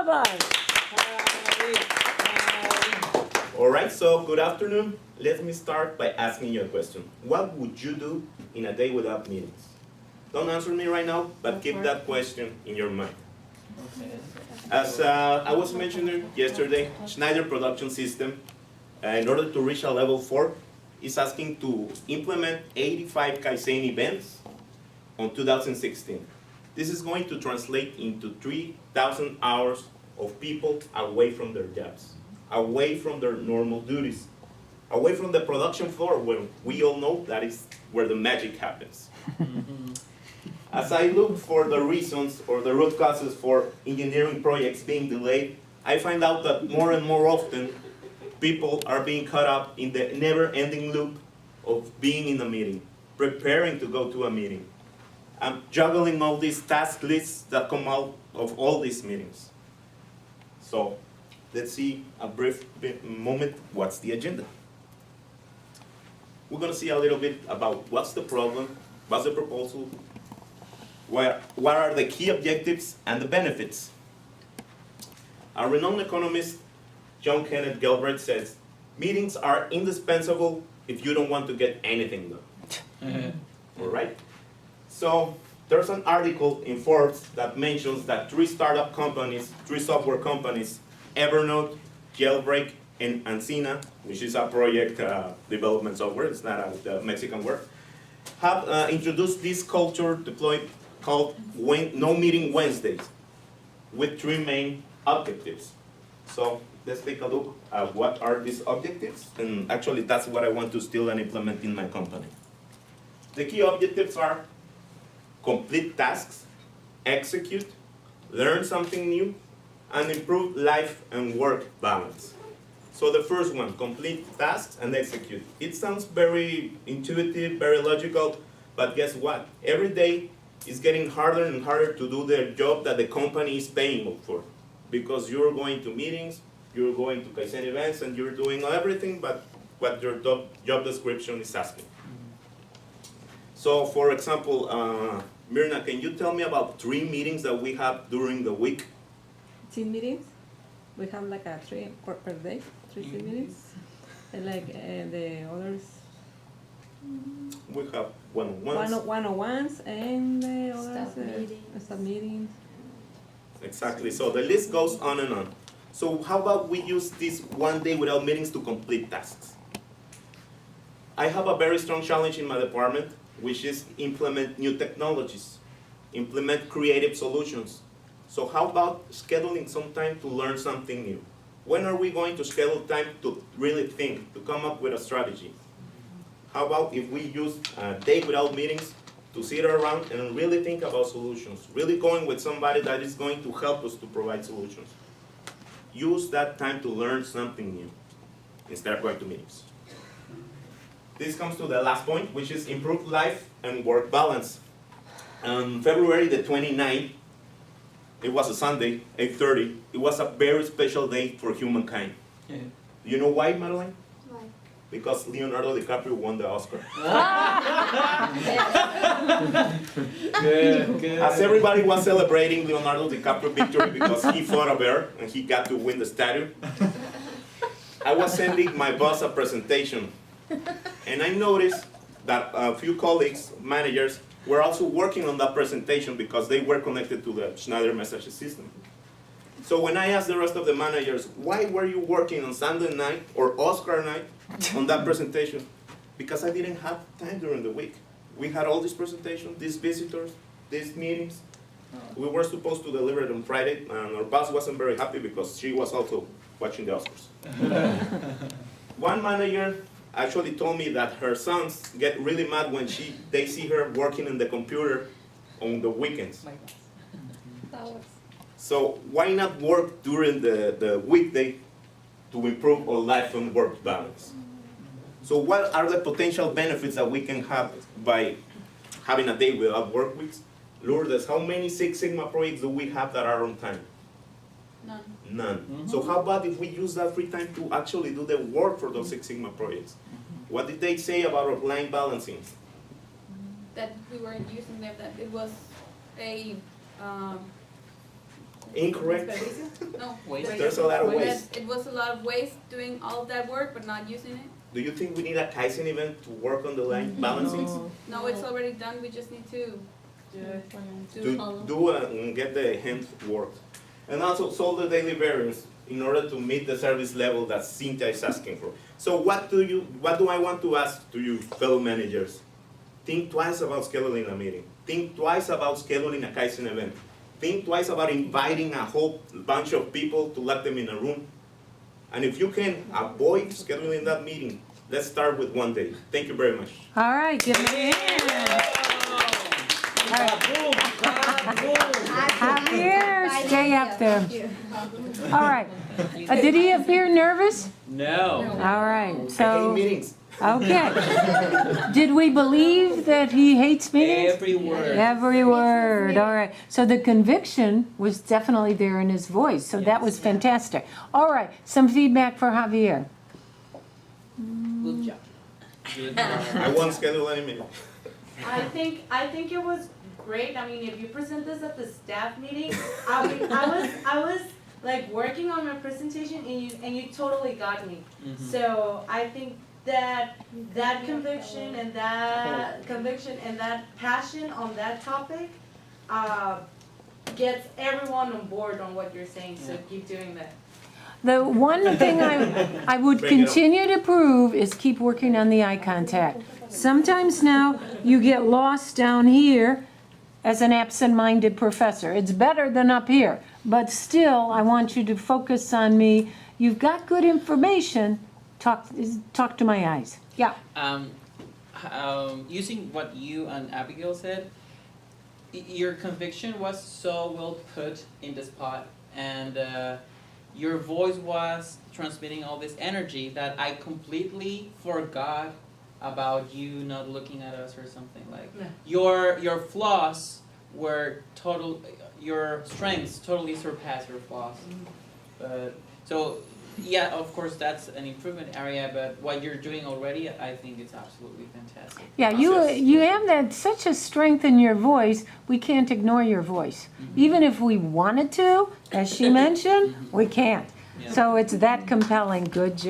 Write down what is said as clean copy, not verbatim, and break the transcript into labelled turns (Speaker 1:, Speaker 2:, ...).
Speaker 1: All right, so good afternoon. Let me start by asking you a question. What would you do in a day without meetings? Don't answer me right now, but keep that question in your mind. As I was mentioning yesterday, Schneider Production System, in order to reach a level 4, is asking to implement 85 Kaizen events on 2016. This is going to translate into 3,000 hours of people away from their jobs, away from their normal duties, away from the production floor where we all know that is where the magic happens. As I look for the reasons or the root causes for engineering projects being delayed, I find out that more and more often people are being caught up in the never-ending loop of being in a meeting, preparing to go to a meeting. I'm juggling all these task lists that come out of all these meetings. So let's see a brief moment what's the agenda. We're going to see a little bit about what's the problem, what's the proposal, what are the key objectives and the benefits. A renowned economist, John Kenneth Galbraith, says, meetings are indispensable if you don't want to get anything done. All right? So there's an article in Forbes that mentions that 3 startup companies, 3 software companies, Evernote, Jailbreak, and Encina, which is a project development software, it's not a Mexican word, have introduced this culture deployed called No Meeting Wednesdays with 3 main objectives. So let's take a look at what are these objectives, and actually that's what I want to steal and implement in my company. The key objectives are complete tasks, execute, learn something new, and improve life and work balance. So the first one, complete tasks and execute. It sounds very intuitive, very logical, but guess what? Every day is getting harder and harder to do the job that the company is paying you for. Because you're going to meetings, you're going to Kaizen events, and you're doing everything but what your job description is asking. So for example, Mirna, can you tell me about 3 meetings that we have during the week?
Speaker 2: Team meetings. We have like a 3 per day, 3 team meetings. And like the others.
Speaker 1: We have one-on-ones.
Speaker 2: One-on-ones and the others. Staff meetings.
Speaker 1: Exactly. So the list goes on and on. So how about we use this one day without meetings to complete tasks? I have a very strong challenge in my department, which is implement new technologies, implement creative solutions. So how about scheduling some time to learn something new? When are we going to schedule time to really think, to come up with a strategy? How about if we use a day without meetings to sit around and really think about solutions, really going with somebody that is going to help us to provide solutions? Use that time to learn something new instead of going to meetings. This comes to the last point, which is improve life and work balance. On February the 29th, it was a Sunday, 8:30. It was a very special day for humankind. Yeah. You know why, Madeline?
Speaker 3: Why?
Speaker 1: Because Leonardo DiCaprio won the Oscar.
Speaker 4: Good.
Speaker 1: As everybody was celebrating Leonardo DiCaprio victory because he fought a bear and he got to win the statue, I was sending my boss a presentation. And I noticed that a few colleagues, managers, were also working on that presentation because they were connected to the Schneider message system. So when I asked the rest of the managers, why were you working on Sunday night or Oscar night on that presentation? Because I didn't have time during the week. We had all these presentations, these visitors, these meetings. We were supposed to deliver it on Friday, and our boss wasn't very happy because she was also watching the Oscars. One manager actually told me that her sons get really mad when they see her working in the computer on the weekends. So why not work during the weekday to improve our life and work balance? So what are the potential benefits that we can have by having a day without work weeks? Lourdes, how many Six Sigma projects do we have that are on time?
Speaker 3: None.
Speaker 1: None. Mm-hmm. So how about if we use that free time to actually do the work for those Six Sigma projects? What did they say about our line balancing?
Speaker 3: That we weren't using them, that it was a
Speaker 1: Incorrect.
Speaker 3: No.
Speaker 4: Waste.
Speaker 1: There's a lot of
Speaker 3: That
Speaker 1: waste.
Speaker 3: it was a lot of waste doing all of that work but not using it.
Speaker 1: Do you think we need a Kaizen event to work on the line balancing?
Speaker 3: No, it's already done, we just need to
Speaker 1: Do and get the hand worked. And also solve the daily barriers in order to meet the service level that Cynthia is asking for. So what do I want to ask to you, fellow managers? Think twice about scheduling a meeting. Think twice about scheduling a Kaizen event. Think twice about inviting a whole bunch of people to let them in a room. And if you can avoid scheduling that meeting, let's start with one day. Thank you very much.
Speaker 5: All right, give him a hand. Javier, stay up there. All right. Did he appear nervous?
Speaker 4: No.
Speaker 5: All right,
Speaker 1: I hate
Speaker 5: so,
Speaker 1: meetings.
Speaker 5: okay. Did we believe that he hates meetings?
Speaker 4: Every word.
Speaker 5: Every word, all right. So the conviction was definitely there in his voice, so that was fantastic. All right, some feedback for Javier.
Speaker 4: Good job. Good job.
Speaker 1: I won't schedule any meeting.
Speaker 6: I think it was great. I mean, if you present this at the staff meeting, I was like working on my presentation and you totally got me. So I think that conviction and that passion on that topic gets everyone on board on what you're saying. So keep doing that.
Speaker 5: The one thing I would
Speaker 1: Bring it up.
Speaker 5: continue to prove is keep working on the eye contact. Sometimes now you get lost down here as an absent-minded professor. It's better than up here, but still I want you to focus on me. You've got good information. Talk to my eyes. Yeah.
Speaker 4: Using what you and Abigail said, your conviction was so well put in the spot, and your voice was transmitting all this energy that I completely forgot about you not looking at us or something like.
Speaker 6: Yeah.
Speaker 4: Your flaws were total. Your strengths totally surpass your flaws. But so. Yeah, of course, that's an improvement area, but what you're doing already, I think it's absolutely fantastic.
Speaker 5: Yeah, you have that such a strength in your voice, we can't ignore your voice. Even if we wanted to, as she mentioned, we can't.
Speaker 4: Yeah.
Speaker 5: So it's that compelling. Good job.